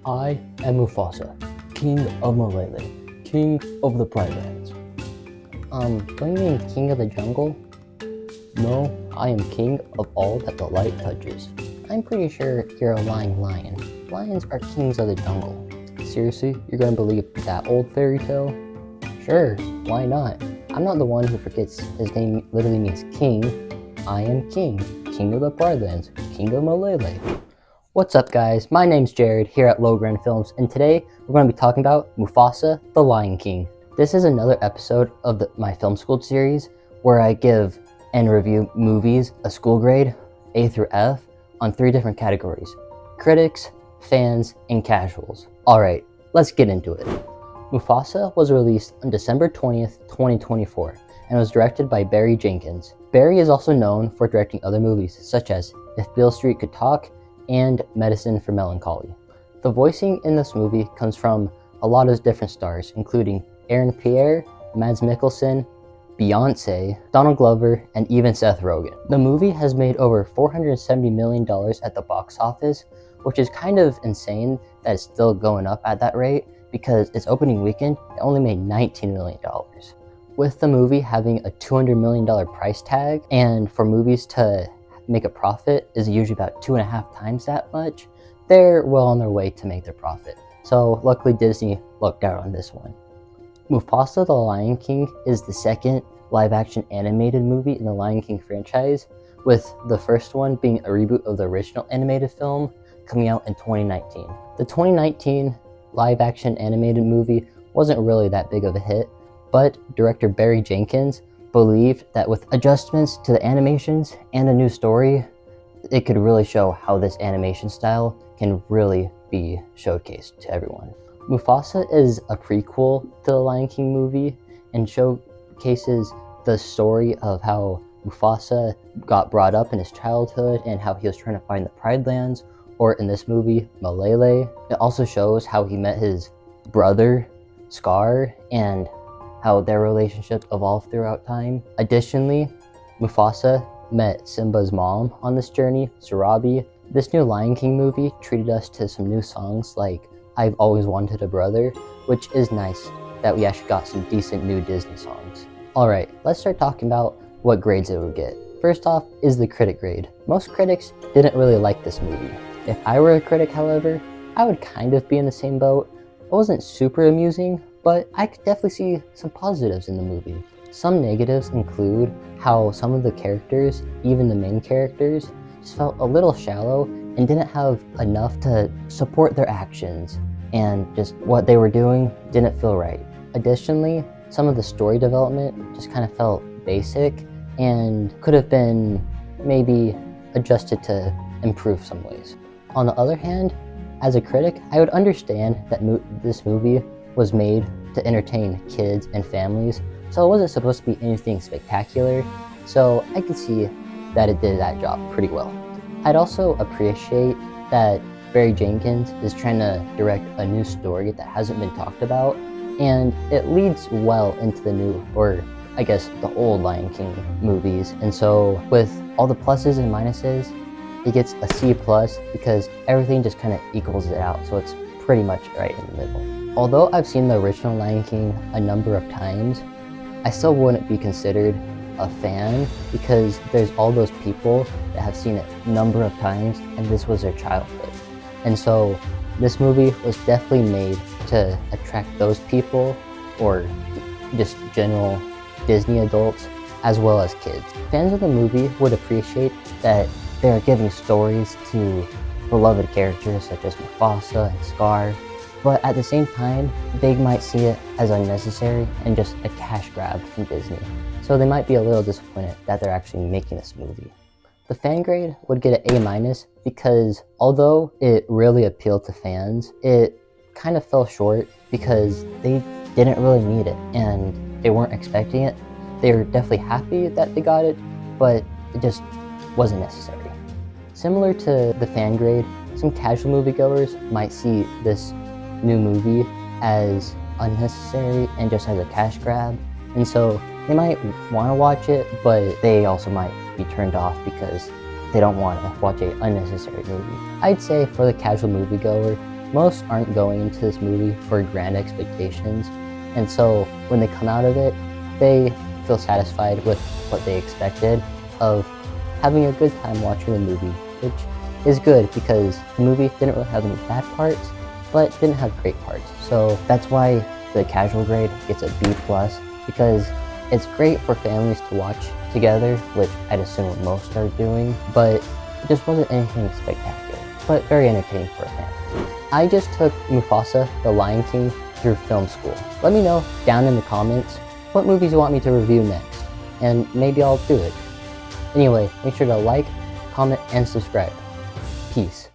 I am Mufasa, King of Malele, King of the Pride Lands. Don't you mean King of the Jungle? No, I am King of all that the light touches. I'm pretty sure you're a lying lion. Lions are kings of the jungle. Seriously, you're gonna believe that old fairy tale? Sure, why not? I'm not the one who forgets his name literally means king. I am King, King of the Pride Lands, King of Malele. What's up guys, my name's Jared here at Lowground Films, and today we're going to be talking about Mufasa, the Lion King. This is another episode of my film school series where I give and review movies a school grade, A through F, on 3 different categories: critics, fans, and casuals. Alright, let's get into it. Mufasa was released on December 20th, 2024, and was directed by Barry Jenkins. Barry is also known for directing other movies such as If Beale Street Could Talk and Medicine for Melancholy. The voicing in this movie comes from a lot of different stars, including Aaron Pierre, Mads Mikkelsen, Beyonce, Donald Glover, and even Seth Rogen. The movie has made over $470 million at the box office, which is kind of insane that it's still going up at that rate because its opening weekend it only made $19 million. With the movie having a $200 million price tag, and for movies to make a profit is usually about 2.5 times that much, they're well on their way to make their profit. So luckily Disney looked out on this one. Mufasa the Lion King is the second live-action animated movie in the Lion King franchise, with the first one being a reboot of the original animated film coming out in 2019. The 2019 live-action animated movie wasn't really that big of a hit, but director Barry Jenkins believed that with adjustments to the animations and a new story, it could really show how this animation style can really be showcased to everyone. Mufasa is a prequel to the Lion King movie and showcases the story of how Mufasa got brought up in his childhood and how he was trying to find the Pride Lands, or in this movie, Malele. It also shows how he met his brother, Scar, and how their relationship evolved throughout time. Additionally, Mufasa met Simba's mom on this journey, Sarabi. This new Lion King movie treated us to some new songs like I've Always Wanted a Brother, which is nice that we actually got some decent new Disney songs. Alright, let's start talking about what grades it would get. First off is the critic grade. Most critics didn't really like this movie. If I were a critic, however, I would kind of be in the same boat. It wasn't super amusing, but I could definitely see some positives in the movie. Some negatives include how some of the characters, even the main characters, just felt a little shallow and didn't have enough to support their actions, and just what they were doing didn't feel right. Additionally, some of the story development just kind of felt basic and could have been maybe adjusted to improve some ways. On the other hand, as a critic, I would understand that this movie was made to entertain kids and families, so it wasn't supposed to be anything spectacular, so I could see that it did that job pretty well. I'd also appreciate that Barry Jenkins is trying to direct a new story that hasn't been talked about, and it leads well into the new, or I guess the old Lion King movies, and so with all the pluses and minuses, it gets a C+ because everything just kind of equals it out, so it's pretty much right in the middle. Although I've seen the original Lion King a number of times, I still wouldn't be considered a fan because there's all those people that have seen it a number of times and this was their childhood. And so this movie was definitely made to attract those people, or just general Disney adults as well as kids. Fans of the movie would appreciate that they are giving stories to beloved characters such as Mufasa and Scar, but at the same time, they might see it as unnecessary and just a cash grab from Disney. So they might be a little disappointed that they're actually making this movie. The fan grade would get an A- because although it really appealed to fans, it kind of fell short because they didn't really need it and they weren't expecting it. They were definitely happy that they got it, but it just wasn't necessary. Similar to the fan grade, some casual moviegoers might see this new movie as unnecessary and just as a cash grab, and so they might want to watch it, but they also might be turned off because they don't want to watch an unnecessary movie. I'd say for the casual moviegoer, Most aren't going into this movie for grand expectations, and so when they come out of it, they feel satisfied with what they expected of having a good time watching the movie, which is good because the movie didn't really have any bad parts, but didn't have great parts. So that's why the casual grade gets a B+, because it's great for families to watch together, which I'd assume most are doing, but it just wasn't anything spectacular, but very entertaining for a family. I just took Mufasa, the Lion King, through film school. Let me know down in the comments what movies you want me to review next, and maybe I'll do it. Anyway, make sure to like, comment, and subscribe. Peace.